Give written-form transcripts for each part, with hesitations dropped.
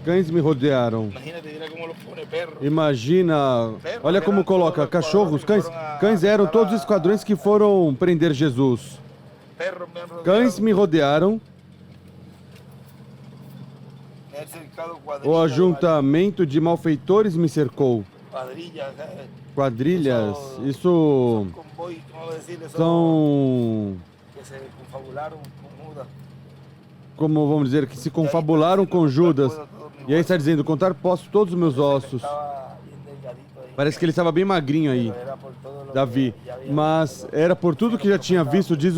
Cães me rodearam. Imagina, olha como coloca, cachorros, cães. Cães eram todos os esquadrões que foram prender Jesus. Cães me rodearam. O ajuntamento de malfeitores me cercou. Quadrilhas, isso são, como vamos dizer, que se confabularam com Judas. E aí está dizendo, contar posso todos os meus ossos. Parece que ele estava bem magrinho aí, Davi. Mas era por tudo que já tinha visto, diz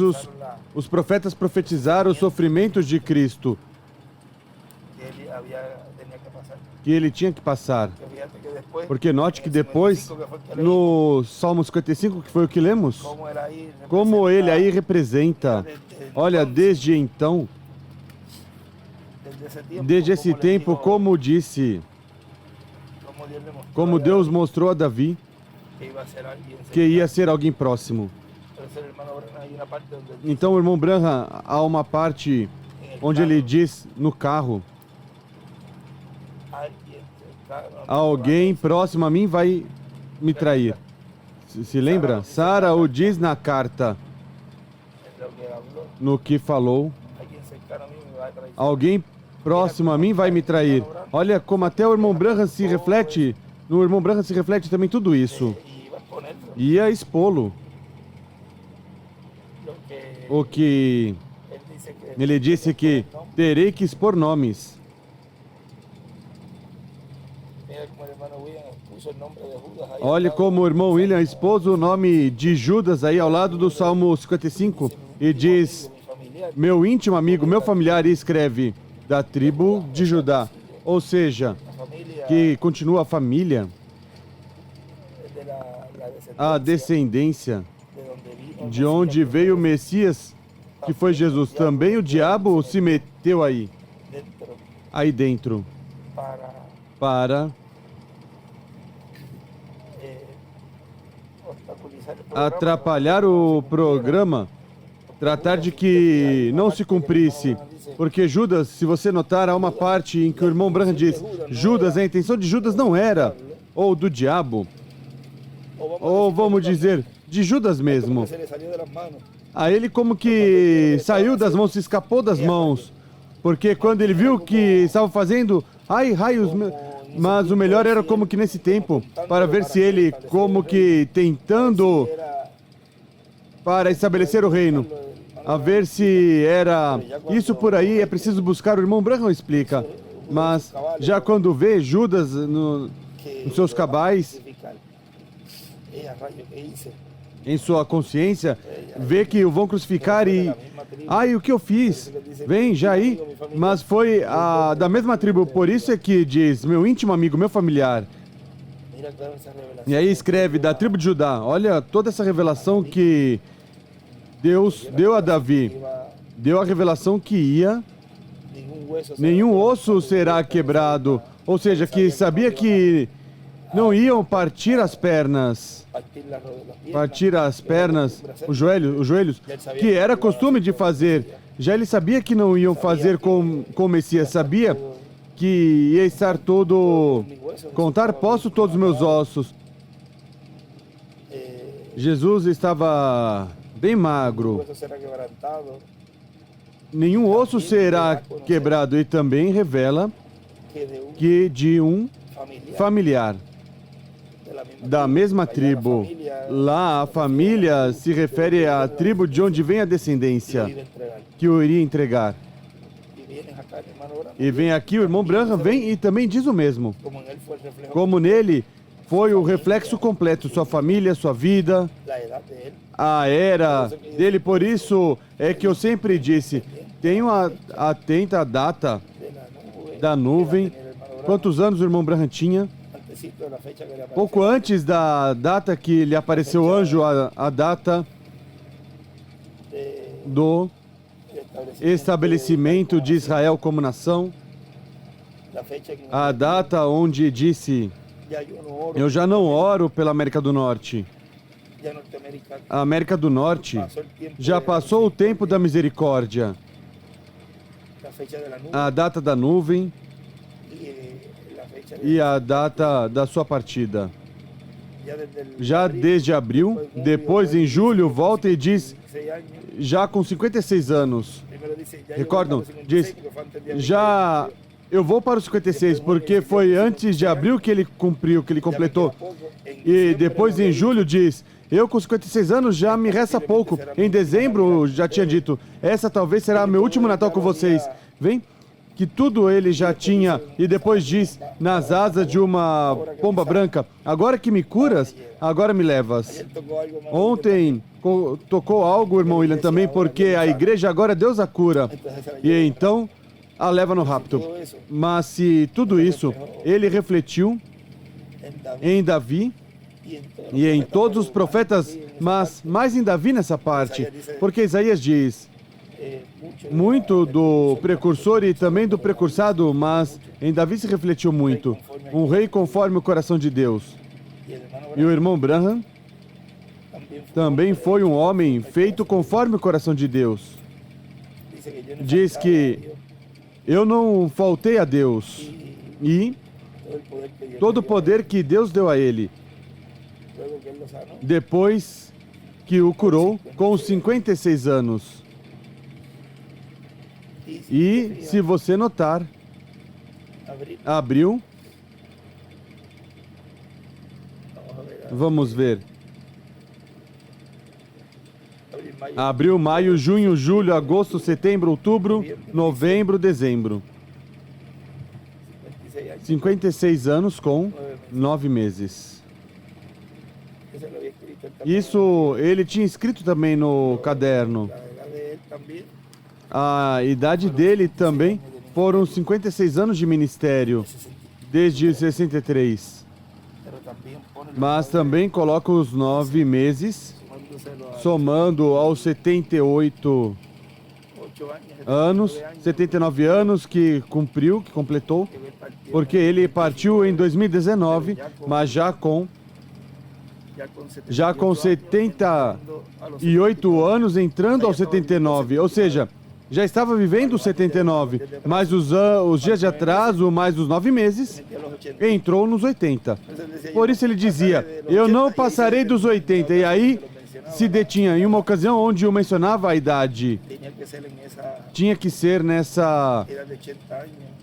os profetas profetizaram os sofrimentos de Cristo. Que ele tinha que passar. Porque note que depois, no Salmo 55, que foi o que lemos, como ele aí representa, olha, desde então, desde esse tempo, como disse, como Deus mostrou a Davi, que ia ser alguém próximo. Então, o irmão Branham, há uma parte onde ele diz, no carro, alguém próximo a mim vai me trair. Se lembra? Sara o diz na carta, no que falou, alguém próximo a mim vai me trair. Olha como até o irmão Branham se reflete, no irmão Branham se reflete também tudo isso. Ia expô-lo. O que ele disse que terei que expor nomes. Olha como o irmão William expôs o nome de Judas aí ao lado do Salmo 55 e diz, meu íntimo amigo, meu familiar, e escreve, da tribo de Judá. Ou seja, que continua a família, a descendência de onde veio o Messias, que foi Jesus. Também o diabo se meteu aí dentro, para atrapalhar o programa, tratar de que não se cumprisse. Porque Judas, se você notar, há uma parte em que o irmão Branham diz, Judas, a intenção de Judas não era, ou do diabo, ou vamos dizer, de Judas mesmo. A ele como que saiu das mãos, se escapou das mãos. Porque quando ele viu que estavam fazendo, ai, raios, mas o melhor era como que nesse tempo, para ver se ele como que tentando para estabelecer o reino, a ver se era isso por aí, é preciso buscar, o irmão Branham explica, mas já quando vê Judas nos seus cabais, em sua consciência, vê que o vão crucificar e, ai, o que eu fiz? Vem, já aí, mas foi da mesma tribo, por isso é que diz, meu íntimo amigo, meu familiar. E aí escreve, da tribo de Judá, olha toda essa revelação que Deus deu a Davi, deu a revelação que nenhum osso será quebrado, ou seja, que sabia que não iam partir as pernas, os joelhos, que era costume de fazer. Já ele sabia que não iam fazer com o Messias, sabia que ia estar todo, contar posso todos os meus ossos. Jesus estava bem magro, nenhum osso será quebrado, e também revela que de um familiar da mesma tribo, lá a família se refere à tribo de onde vem a descendência que o iria entregar. E vem aqui o irmão Branham, vem e também diz o mesmo, como nele foi o reflexo completo, sua família, sua vida, a era dele. Por isso é que eu sempre disse, tenho atenta a data da nuvem. Quantos anos o irmão Branham tinha? Pouco antes da data que lhe apareceu o anjo, a data do estabelecimento de Israel como nação, a data onde disse, eu já não oro pela América do Norte. A América do Norte já passou o tempo da misericórdia. a data da nuvem e a data da sua partida. Já desde abril, depois em julho, volta e diz, já com 56 anos. Recordam? Diz, já eu vou para os 56, porque foi antes de abril que ele cumpriu, que ele completou. E depois em julho diz, eu com 56 anos já me resta pouco. Em dezembro já tinha dito, essa talvez será meu último Natal com vocês. Vem? Que tudo ele já tinha, e depois diz, nas asas de uma pomba branca, agora que me curas, agora me levas. Ontem tocou algo, irmão William, também, porque a igreja agora Deus a cura, e então a leva no rapto. Mas se tudo isso, ele refletiu em Davi e em todos os profetas, mas mais em Davi nessa parte, porque Isaías diz, muito do precursor e também do precursado, mas em Davi se refletiu muito. Um rei conforme o coração de Deus. E o irmão Branham também foi um homem feito conforme o coração de Deus. Diz que eu não faltei a Deus e todo o poder que Deus deu a ele, depois que o curou com 56 anos. E, se você notar, abril, vamos ver, abril, maio, junho, julho, agosto, setembro, outubro, novembro, dezembro. 56 anos com 9 meses. Isso ele tinha escrito também no caderno. A idade dele também foram 56 anos de ministério, desde 63. Mas também coloca os 9 meses, somando aos 78 anos, 79 anos que cumpriu, que completou, porque ele partiu em 2019, mas já com 78 anos, entrando aos 79, ou seja, já estava vivendo os 79, mas os dias de atraso, mais os 9 meses, entrou nos 80. Por isso ele dizia, eu não passarei dos 80, e aí se detinha em uma ocasião onde eu mencionava a idade. Tinha que ser nessa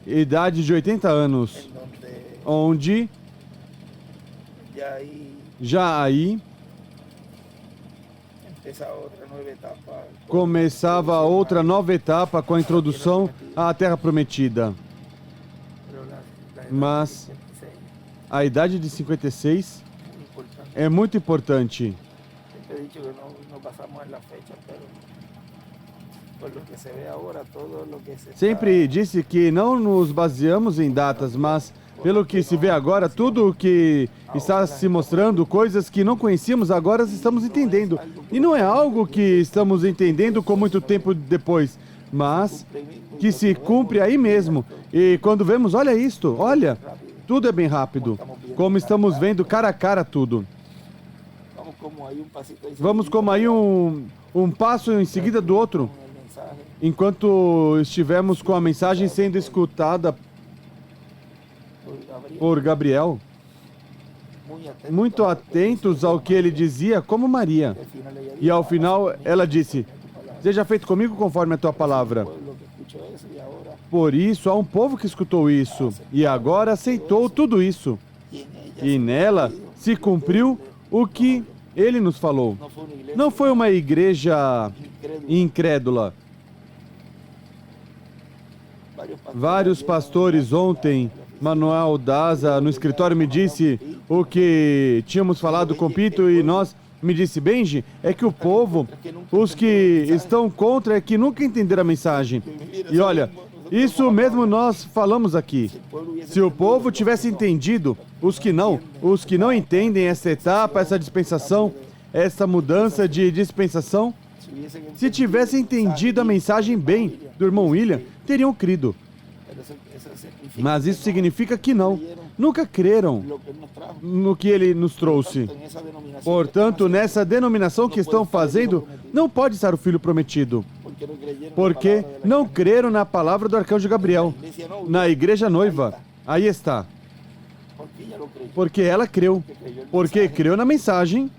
idade de 80 anos, onde já aí começava outra nova etapa com a introdução à Terra Prometida. Mas a idade de 56 é muito importante. Sempre disse que não nos baseamos em datas, mas pelo que se vê agora, tudo o que está se mostrando, coisas que não conhecíamos, agora estamos entendendo. E não é algo que estamos entendendo com muito tempo depois, mas que se cumpre aí mesmo. E quando vemos, olha isto, olha, tudo é bem rápido. Como estamos vendo cara a cara tudo. Vamos como aí um passo em seguida do outro, enquanto estivermos com a mensagem sendo escutada por Gabriel, muito atentos ao que ele dizia, como Maria. E ao final ela disse, seja feito comigo conforme a tua palavra. Por isso há um povo que escutou isso e agora aceitou tudo isso. E nela se cumpriu o que ele nos falou. Não foi uma igreja incrédula. Vários pastores ontem, Manuel Daza, no escritório me disse o que tínhamos falado com Pito e nós, me disse, Benji, é que o povo, os que estão contra é que nunca entenderam a mensagem. E olha, isso mesmo nós falamos aqui. Se o povo tivesse entendido, os que não entendem essa etapa, essa dispensação, essa mudança de dispensação, se tivessem entendido a mensagem bem do irmão William, teriam crido. Mas isso significa que não. Nunca creram no que ele nos trouxe. Portanto, nessa denominação que estão fazendo, não pode estar o Filho prometido. Porque não creram na palavra do arcanjo Gabriel. Na igreja noiva. Aí está. Porque ela creu. Porque creu na mensagem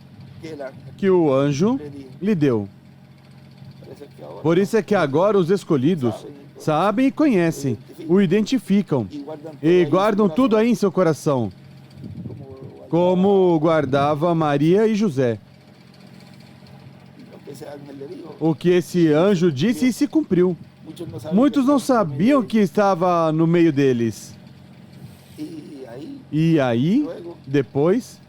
que o anjo lhe deu. Por isso é que agora os escolhidos sabem e conhecem, o identificam e guardam tudo aí em seu coração, como guardava Maria e José. O que esse anjo disse e se cumpriu. Muitos não sabiam que estava no meio deles. E aí, depois,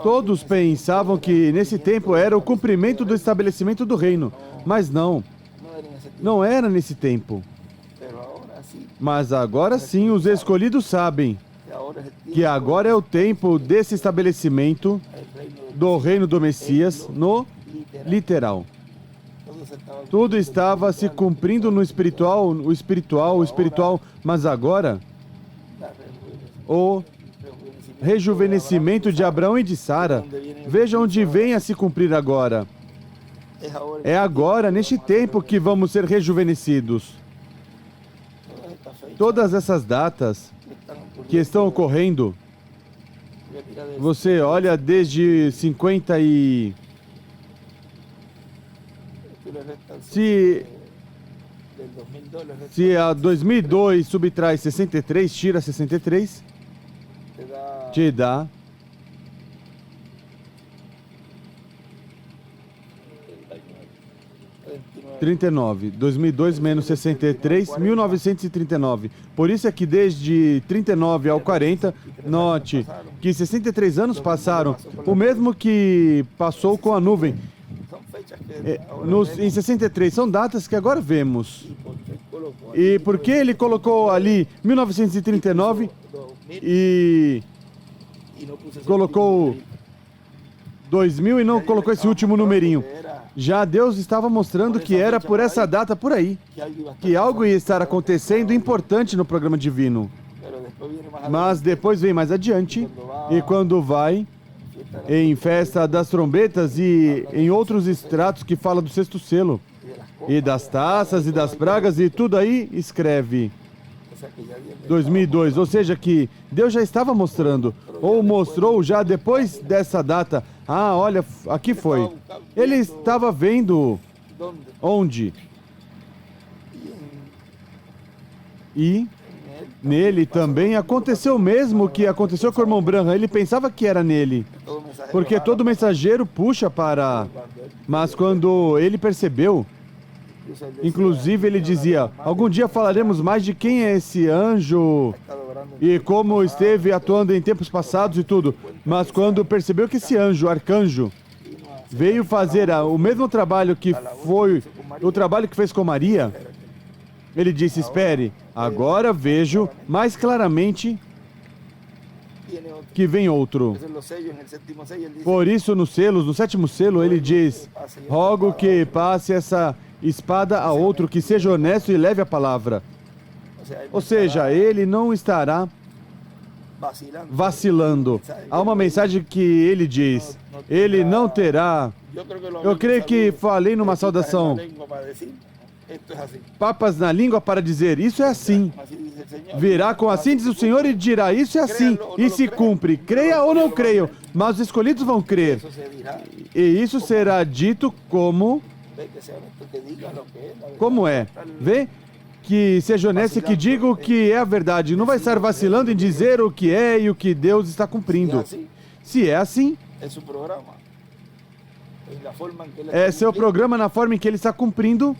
todos pensavam que nesse tempo era o cumprimento do estabelecimento do reino. Mas não era nesse tempo. Mas agora sim, os escolhidos sabem que agora é o tempo desse estabelecimento do reino do Messias no literal. Tudo estava se cumprindo no espiritual, o espiritual, mas agora o rejuvenescimento de Abraão e de Sara. Veja onde vem a se cumprir agora. É agora, neste tempo, que vamos ser rejuvenescidos. Todas essas datas que estão ocorrendo, você olha desde 50 e... Se a 2002 subtrai 63, tira 63, te dá 39. 2002 menos 63, 1939. Por isso é que desde 39 ao 40, note que 63 anos passaram, o mesmo que passou com a nuvem. Em 63, são datas que agora vemos. E por que ele colocou ali 1939 e colocou 2000 e não colocou esse último numerinho? Já Deus estava mostrando que era por essa data por aí, que algo ia estar acontecendo importante no programa divino. Mas depois vem mais adiante, e quando vai em festa das trombetas e em outros extratos que fala do sexto selo, e das taças e das pragas e tudo aí, escreve 2002, ou seja que Deus já estava mostrando, ou mostrou já depois dessa data. Ah, olha, aqui foi. Ele estava vendo onde? E nele também aconteceu o mesmo que aconteceu com o irmão Branham. Ele pensava que era nele, porque todo mensageiro puxa para... Mas quando ele percebeu, inclusive ele dizia, algum dia falaremos mais de quem é esse anjo e como esteve atuando em tempos passados e tudo. Mas quando percebeu que esse anjo, arcanjo, veio fazer o mesmo trabalho que foi o trabalho que fez com Maria, ele disse, espere, agora vejo mais claramente que vem outro. Por isso, nos selos, no sétimo selo, ele diz, rogo que passe essa espada a outro, que seja honesto e leve a palavra. Ou seja, ele não estará vacilando. Há uma mensagem que ele diz, ele não terá... Eu creio que falei numa saudação, papas na língua para dizer, isso é assim. Virá com assim diz o Senhor e dirá, isso é assim, e se cumpre. Creia ou não creia, mas os escolhidos vão crer. E isso será dito como é. Vê? Que seja honesto e que diga o que é a verdade. Não vai estar vacilando em dizer o que é e o que Deus está cumprindo. Se é assim, é seu programa na forma em que ele está cumprindo,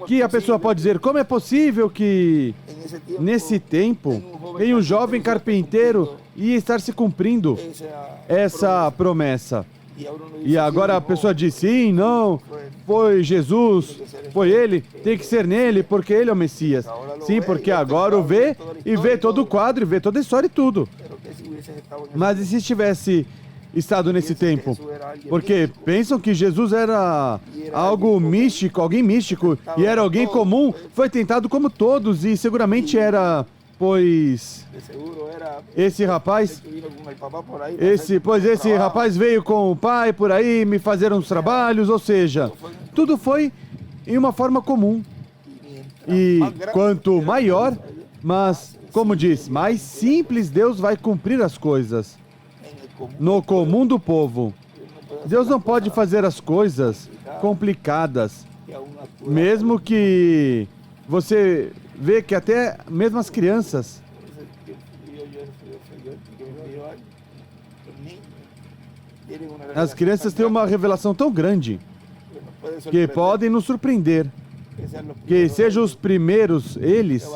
que a pessoa pode dizer, como é possível que nesse tempo em um jovem carpinteiro ia estar se cumprindo essa promessa? E agora a pessoa diz, sim, não, foi Jesus, foi ele, tem que ser nele, porque ele é o Messias. Sim, porque agora o vê e vê todo o quadro, e vê toda a história e tudo. Mas e se estivesse estado nesse tempo? Porque pensam que Jesus era algo místico, alguém místico, e era alguém comum, foi tentado como todos, e seguramente era pois esse rapaz veio com o pai por aí me fazer uns trabalhos, ou seja, tudo foi em uma forma comum. E quanto maior, mas, como diz, mais simples, Deus vai cumprir as coisas. No comum do povo, Deus não pode fazer as coisas complicadas, mesmo que você vê que até mesmo as crianças, têm uma revelação tão grande que podem nos surpreender, que sejam os primeiros eles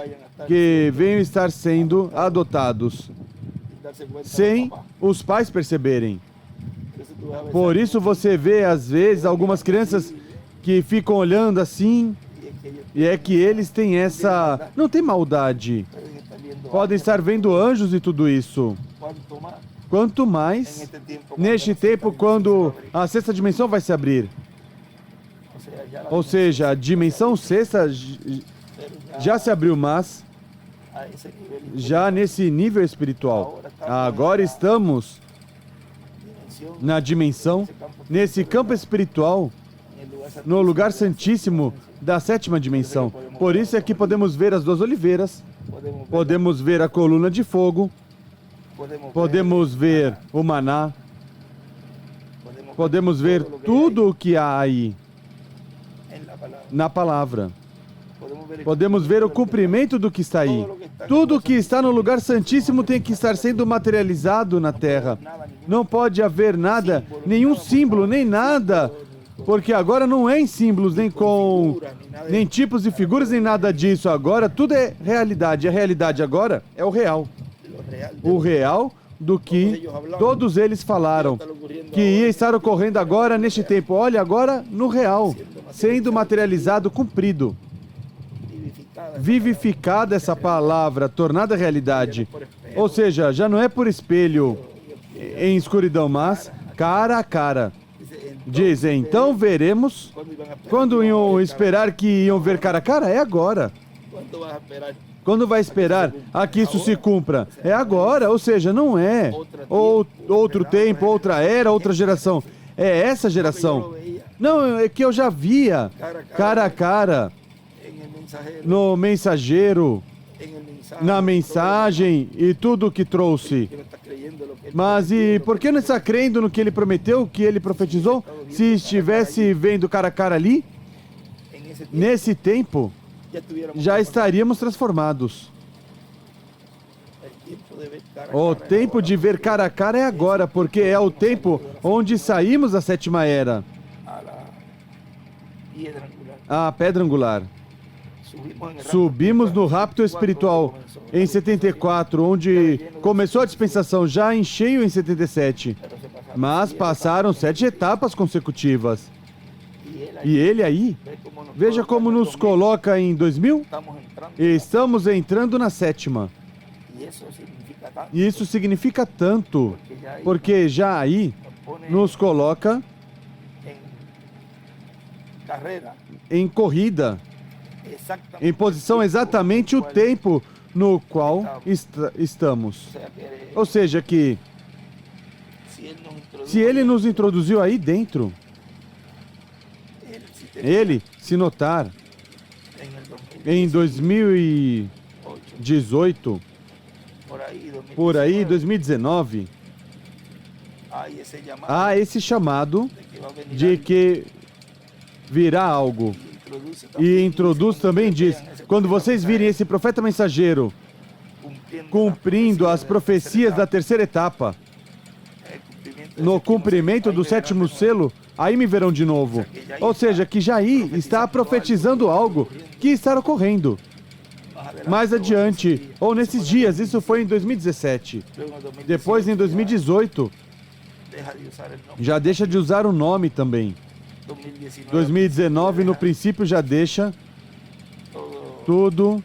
que venham estar sendo adotados, sem os pais perceberem. Por isso você vê, às vezes, algumas crianças que ficam olhando assim, e é que eles têm essa... não tem maldade. Podem estar vendo anjos e tudo isso. Quanto mais, neste tempo, quando a sexta dimensão vai se abrir. Ou seja, a dimensão sexta já se abriu, mas já nesse nível espiritual. Agora estamos na dimensão, nesse campo espiritual, no lugar santíssimo da sétima dimensão. Por isso é que podemos ver as duas oliveiras, podemos ver a coluna de fogo, podemos ver o maná, podemos ver tudo o que há aí na palavra. Podemos ver o cumprimento do que está aí. Tudo o que está no lugar santíssimo tem que estar sendo materializado na terra. Não pode haver nada, nenhum símbolo, nem nada, porque agora não é em símbolos, nem tipos de figuras, nem nada disso. Agora tudo é realidade. A realidade agora é o real. O real do que todos eles falaram, que ia estar ocorrendo agora neste tempo. Olha, agora no real, sendo materializado, cumprido. Vivificada essa palavra, tornada realidade. Ou seja, já não é por espelho em escuridão, mas cara a cara. Diz, então veremos. Quando iam esperar que iam ver cara a cara? É agora. Quando vai esperar a que isso se cumpra? É agora, ou seja, não é outro tempo, outra era, outra geração. É essa geração. Não, é que eu já via cara a cara, no mensageiro, na mensagem e tudo o que trouxe. Mas e por que não está crendo no que ele prometeu, que ele profetizou? Se estivesse vendo cara a cara ali, nesse tempo, já estaríamos transformados. O tempo de ver cara a cara é agora, porque é o tempo onde saímos da sétima era. A pedra angular. Subimos no rapto espiritual em 74, onde começou a dispensação já em cheio em 77. Mas passaram 7 etapas consecutivas. E ele aí, veja como nos coloca em 2000. Estamos entrando na sétima. E isso significa tanto, porque já aí nos coloca em corrida, em posição exatamente o tempo no qual estamos. Ou seja, que se ele nos introduziu aí dentro, ele, se notar, em 2018, por aí, 2019, há esse chamado de que virá algo. E introduz também, diz, quando vocês virem esse profeta mensageiro cumprindo as profecias da terceira etapa, no cumprimento do sétimo selo, aí me verão de novo. Ou seja, que já aí está profetizando algo que está ocorrendo. Mais adiante, ou nesses dias, isso foi em 2017. Depois, em 2018, já deixa de usar o nome também. 2019, no princípio, já deixa tudo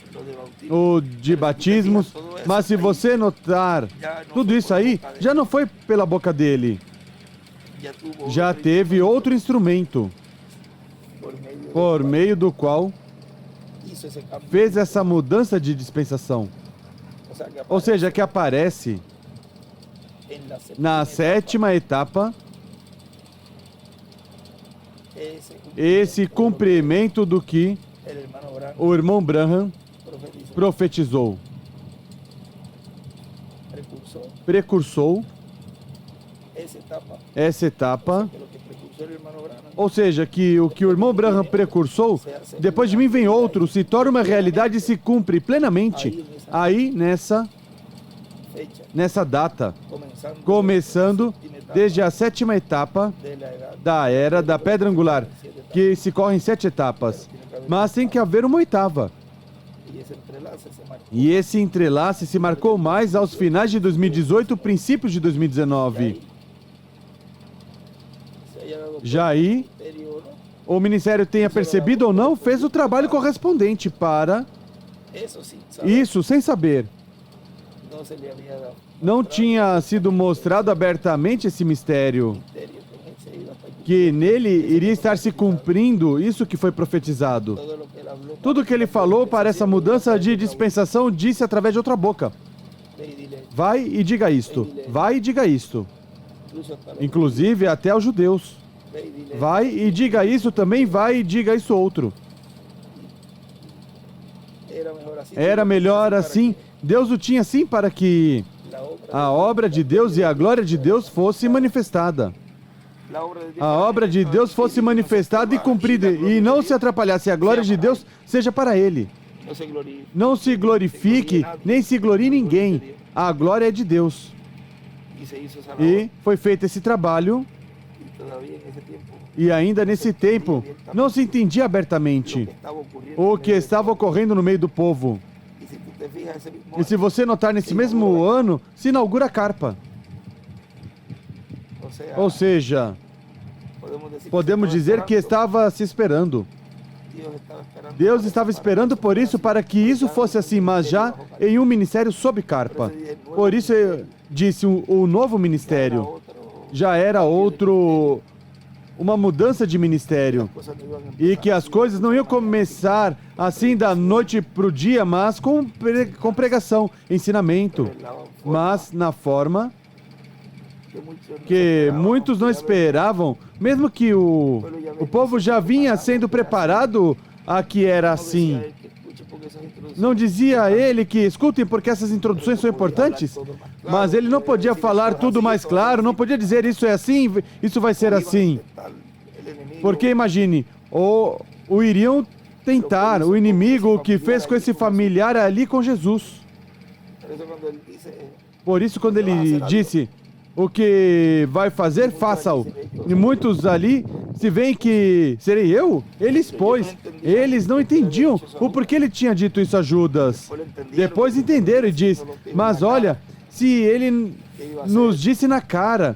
o de batismos. Mas se você notar, tudo isso aí já não foi pela boca dele. Já teve outro instrumento por meio do qual fez essa mudança de dispensação. Ou seja, que aparece na sétima etapa esse cumprimento do que o irmão Branham profetizou, precursou essa etapa. Ou seja, que o que o irmão Branham precursou, depois de mim vem outro, se torna uma realidade e se cumpre plenamente. Aí, nessa data, começando desde a sétima etapa da era da pedra angular, que se corre em 7 etapas. Mas tem que haver uma oitava. E esse entrelace se marcou mais aos finais de 2018, princípios de 2019. Já aí, o Ministério tenha percebido ou não, fez o trabalho correspondente para isso, sem saber. Não tinha sido mostrado abertamente esse mistério, que nele iria estar se cumprindo isso que foi profetizado. Tudo que ele falou para essa mudança de dispensação, disse através de outra boca. Vai e diga isto. Vai e diga isto. Inclusive até aos judeus. Vai e diga isso também, vai e diga isso outro. Era melhor assim. Deus o tinha assim para que a obra de Deus e a glória de Deus fosse manifestada. A obra de Deus fosse manifestada e cumprida, e não se atrapalhasse. A glória de Deus seja para Ele. Não se glorifique, nem se glorie ninguém. A glória é de Deus. E foi feito esse trabalho, e ainda nesse tempo, não se entendia abertamente o que estava ocorrendo no meio do povo. E se você notar, nesse mesmo ano, se inaugura a carpa. Ou seja, podemos dizer que estava se esperando. Deus estava esperando por isso, para que isso fosse assim, mas já em um ministério sob carpa. Por isso eu disse, o novo ministério já era outro, uma mudança de ministério. E que as coisas não iam começar assim da noite para o dia, mas com pregação, ensinamento. Mas na forma que muitos não esperavam, mesmo que o povo já vinha sendo preparado a que era assim. Não dizia a ele que, escutem, porque essas introduções são importantes, mas ele não podia falar tudo mais claro, não podia dizer isso é assim, isso vai ser assim. Porque imagine, o iriam tentar, o inimigo, o que fez com esse familiar ali com Jesus. Por isso, quando ele disse, o que vai fazer, faça-o. E muitos ali, se veem que serei eu, ele expôs. Eles não entendiam o porquê ele tinha dito isso a Judas. Depois entenderam e diz, mas olha, se ele nos disse na cara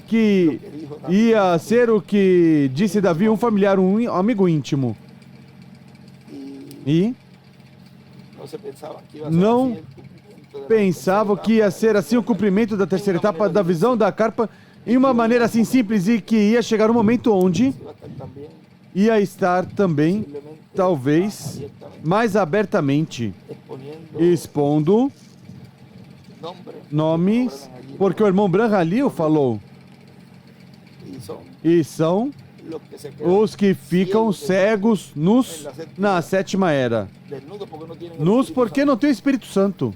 que ia ser o que disse Davi, um familiar, um amigo íntimo. E não pensavam que ia ser assim o cumprimento da terceira etapa da visão da carpa, em uma maneira assim simples, e que ia chegar um momento onde ia estar também, talvez, mais abertamente, expondo nomes, porque o irmão Branham ali o falou, e são os que ficam cegos nus na sétima era. Nus porque não tem o Espírito Santo.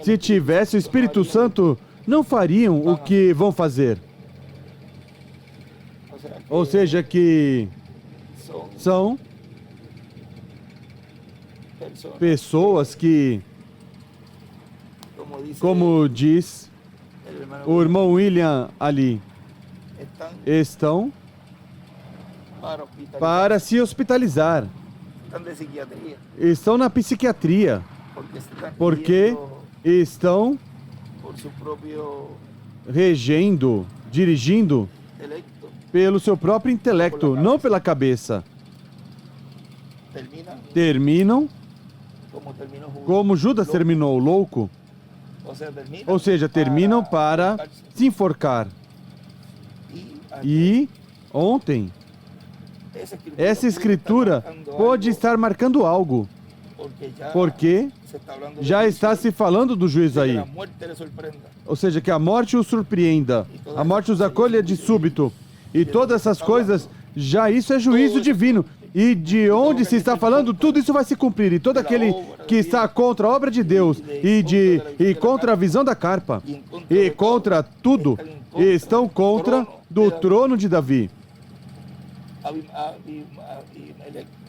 Se tivesse o Espírito Santo, não fariam o que vão fazer. Ou seja, que são pessoas que, como diz o irmão William ali, estão para se hospitalizar. Estão na psiquiatria. Porque estão regendo, dirigindo pelo seu próprio intelecto, não pela cabeça. Terminam como Judas terminou, louco. Ou seja, terminam para se enforcar. E ontem, essa escritura pode estar marcando algo. Porque já está se falando do juízo aí. Ou seja, que a morte o surpreenda, a morte os acolha de súbito. E todas essas coisas, já isso é juízo divino. E de onde se está falando, tudo isso vai se cumprir. E todo aquele que está contra a obra de Deus e contra a visão da carpa e contra tudo, estão contra do trono de Davi.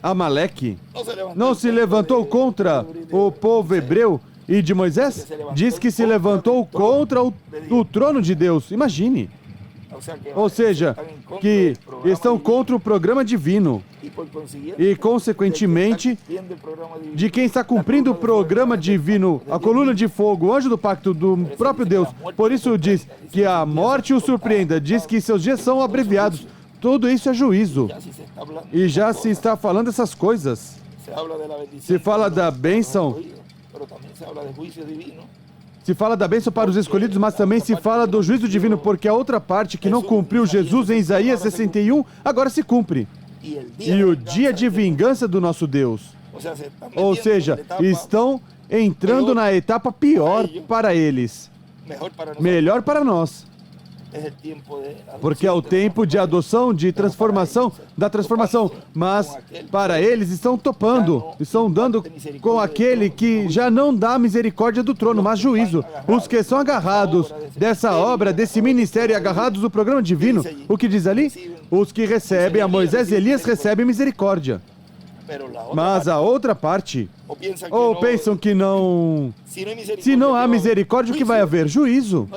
Amaleque não se levantou contra o povo hebreu e de Moisés? Diz que se levantou contra o trono de Deus. Imagine. Ou seja, que estão contra o programa divino e, consequentemente, de quem está cumprindo o programa divino, a coluna de fogo, o anjo do pacto do próprio Deus. Por isso diz que a morte o surpreenda, diz que seus dias são abreviados. Tudo isso é juízo. E já se está falando essas coisas. Se fala da bênção. Se fala da bênção para os escolhidos, mas também se fala do juízo divino, porque a outra parte que não cumpriu Jesus em Isaías 61, agora se cumpre. E o dia de vingança do nosso Deus. Ou seja, estão entrando na etapa pior para eles. Melhor para nós. Porque é o tempo de adoção, de transformação, da transformação. Mas para eles estão topando, estão dando com aquele que já não dá misericórdia do trono, mas juízo. Os que são agarrados dessa obra, desse ministério, agarrados do programa divino, o que diz ali? Os que recebem a Moisés e Elias recebem misericórdia. Mas a outra parte, ou pensam que não... Se não há misericórdia, o que vai haver? Juízo.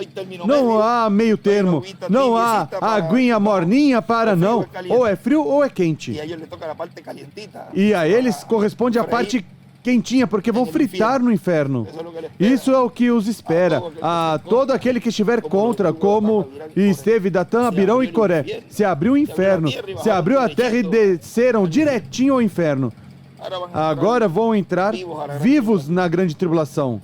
Não há meio termo. Não há aguinha morninha para não. Ou é frio ou é quente. E a eles corresponde a parte quentinha, porque vão fritar no inferno. Isso é o que os espera. A todo aquele que estiver contra, como esteve Datã, Abirão e Coré. Se abriu o inferno, se abriu a terra e desceram direitinho ao inferno. Agora vão entrar vivos na grande tribulação.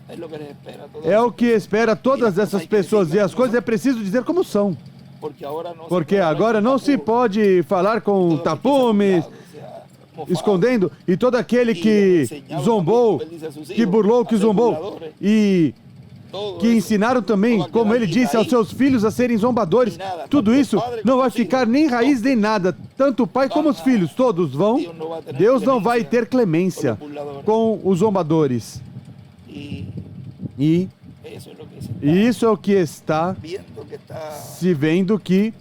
É o que espera todas essas pessoas. E as coisas é preciso dizer como são. Porque agora não se pode falar com tapumes, escondendo, e todo aquele que zombou, que burlou, que zombou, e que ensinaram também, como ele disse, aos seus filhos a serem zombadores, tudo isso não vai ficar nem raiz nem nada, tanto o pai como os filhos, todos vão, Deus não vai ter clemência com os zombadores. E isso é o que está se vendo que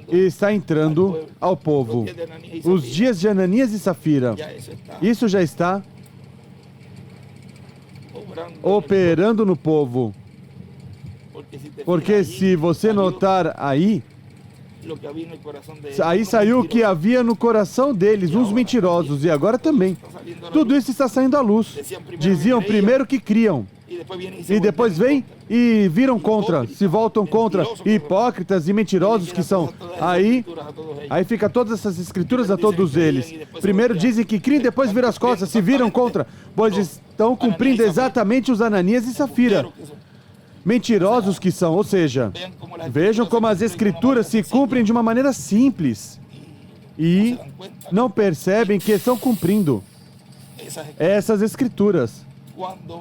está entrando ao povo. Os dias de Ananias e Safira. Isso já está operando no povo. Porque se você notar aí saiu o que havia no coração deles, uns mentirosos, e agora também. Tudo isso está saindo à luz. Diziam primeiro que criam. E depois vêm e viram contra, se voltam contra, hipócritas e mentirosos que são. Aí fica todas essas escrituras a todos eles. Primeiro dizem que criam, depois viram as costas, se viram contra, pois estão cumprindo exatamente os Ananias e Safira. Mentirosos que são, ou seja, vejam como as escrituras se cumprem de uma maneira simples. E não percebem que estão cumprindo essas escrituras.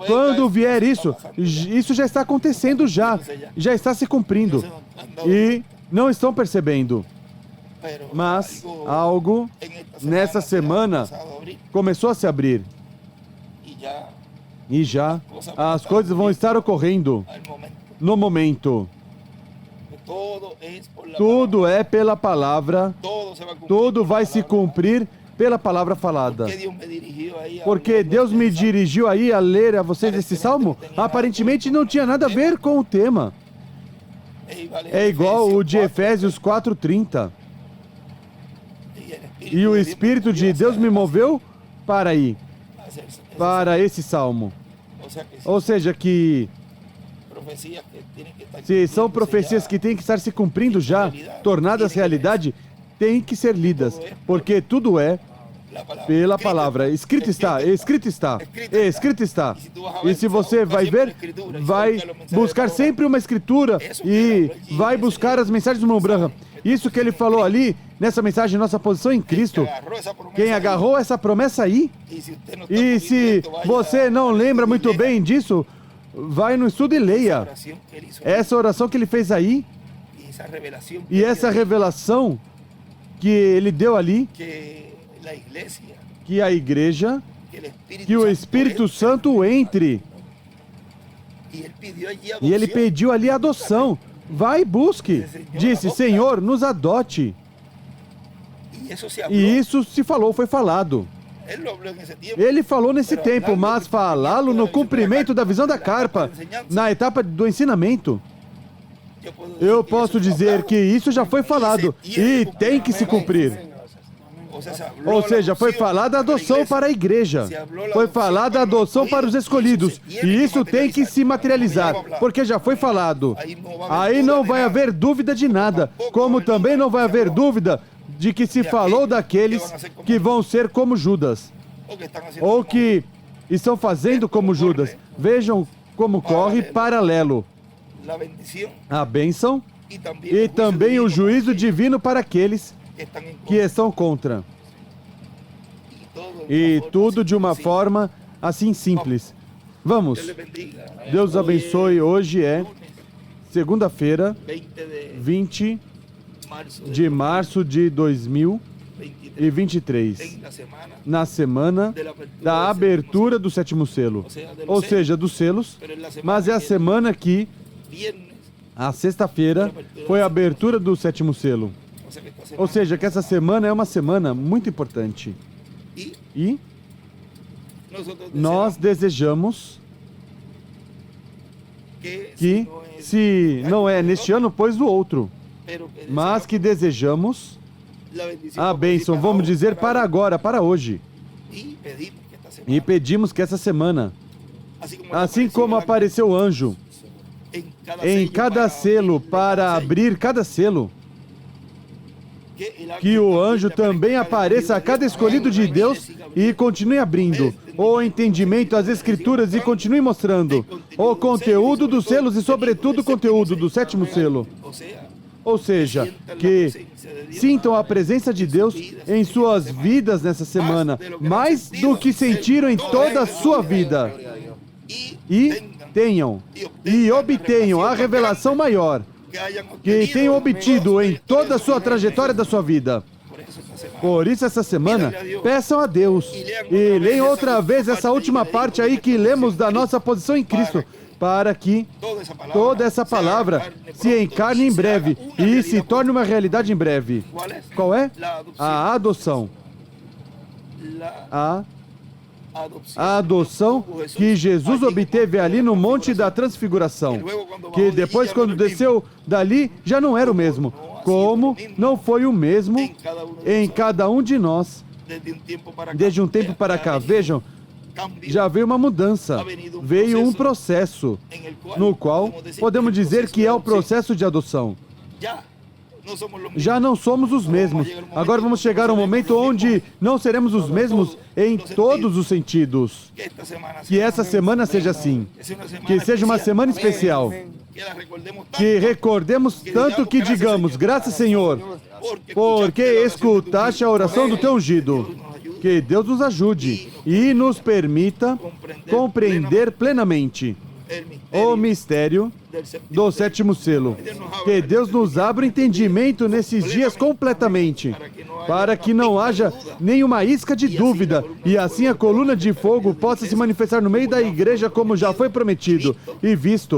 Quando vier isso já está acontecendo já está se cumprindo. E não estão percebendo. Mas algo nessa semana começou a se abrir. E já as coisas vão estar ocorrendo no momento. Tudo é pela palavra, tudo vai se cumprir pela palavra falada. Porque Deus me dirigiu aí a ler a vocês esse salmo, aparentemente não tinha nada a ver com o tema. É igual o de Efésios 4:30. E o Espírito de Deus me moveu para aí, para esse salmo. Ou seja, que se são profecias que têm que estar se cumprindo já, tornadas realidade, têm que ser lidas, porque tudo é pela palavra. Escrito está, escrito está, escrito está. E se você vai ver, vai buscar sempre uma escritura e vai buscar as mensagens do Irmão Branham. Isso que ele falou ali nessa mensagem nossa posição em Cristo. Quem agarrou essa promessa aí, e se você não lembra muito bem disso, vai no estudo e leia essa oração que ele fez aí, e essa revelação que ele deu ali, que a igreja, que o Espírito Santo entre. E ele pediu ali a adoção. Vai e busque. Disse, Senhor, nos adote. E isso se falou, foi falado. Ele falou nesse tempo, mas falá-lo no cumprimento da visão da carpa, na etapa do ensinamento. Eu posso dizer que isso já foi falado e tem que se cumprir. Ou seja, foi falada a adoção para a igreja. Foi falada a adoção para os escolhidos. E isso tem que se materializar, porque já foi falado. Aí não vai haver dúvida de nada, como também não vai haver dúvida de que se falou daqueles que vão ser como Judas, ou que estão fazendo como Judas. Vejam como corre paralelo a bênção e também o juízo divino para aqueles que estão contra. E tudo de uma forma assim simples. Vamos. Deus abençoe. Hoje é segunda-feira, 20 de março de 2023. Na semana da abertura do sétimo selo. Ou seja, dos selos. Mas é a semana que, a sexta-feira, foi a abertura do sétimo selo. Ou seja, que essa semana é uma semana muito importante. E nós desejamos que, se não é neste ano, pois do outro, mas que desejamos a bênção, vamos dizer, para agora, para hoje. E pedimos que essa semana, assim como apareceu o anjo em cada selo para abrir cada selo, que o anjo também apareça a cada escolhido de Deus e continue abrindo o entendimento, as escrituras, e continue mostrando o conteúdo dos selos e, sobretudo, o conteúdo do sétimo selo. Ou seja, que sintam a presença de Deus em suas vidas nessa semana, mais do que sentiram em toda a sua vida. E tenham e obtenham a revelação maior que tenham obtido em toda a sua trajetória da sua vida. Por isso, essa semana, peçam a Deus e leiam outra vez essa última parte aí que lemos da nossa posição em Cristo, para que toda essa palavra se encarne em breve e se torne uma realidade em breve. Qual é? A adoção. A adoção que Jesus obteve ali no Monte da Transfiguração, que depois, quando desceu dali, já não era o mesmo, como não foi o mesmo em cada um de nós desde um tempo para cá. Vejam, já veio uma mudança, veio um processo, no qual podemos dizer que é o processo de adoção. Já não somos os mesmos. Agora vamos chegar a um momento onde não seremos os mesmos em todos os sentidos. Que essa semana seja assim. Que seja uma semana especial. Que recordemos tanto que digamos, graças, Senhor, porque escutaste a oração do teu ungido. Que Deus nos ajude e nos permita compreender plenamente o mistério do sétimo selo. Que Deus nos abra o entendimento nesses dias completamente, para que não haja nenhuma isca de dúvida, e assim a coluna de fogo possa se manifestar no meio da igreja como já foi prometido e visto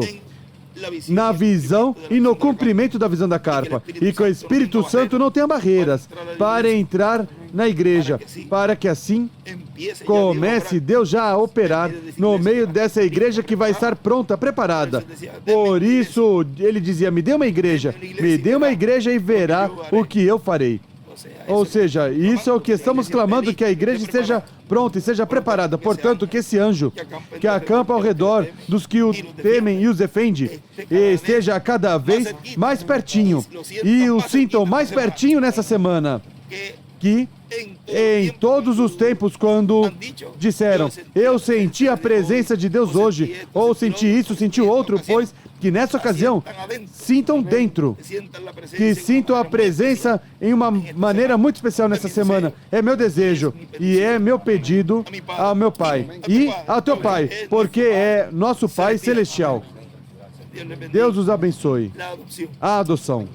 na visão e no cumprimento da visão da carpa, e que o Espírito Santo não tenha barreiras para entrar na igreja, para que assim comece Deus já a operar no meio dessa igreja que vai estar pronta, preparada. Por isso, ele dizia, me dê uma igreja e verá o que eu farei. Ou seja, isso é o que estamos clamando, que a igreja esteja pronta e seja preparada. Portanto, que esse anjo que acampa ao redor dos que o temem e os defende, esteja cada vez mais pertinho, e o sintam mais pertinho nessa semana. Que em todos os tempos, quando disseram, eu senti a presença de Deus hoje, ou senti isso, senti outro, pois que nessa ocasião sintam dentro, que sintam a presença em uma maneira muito especial nessa semana. É meu desejo e é meu pedido ao meu Pai e ao teu Pai, porque é nosso Pai celestial. Deus os abençoe. A adoção.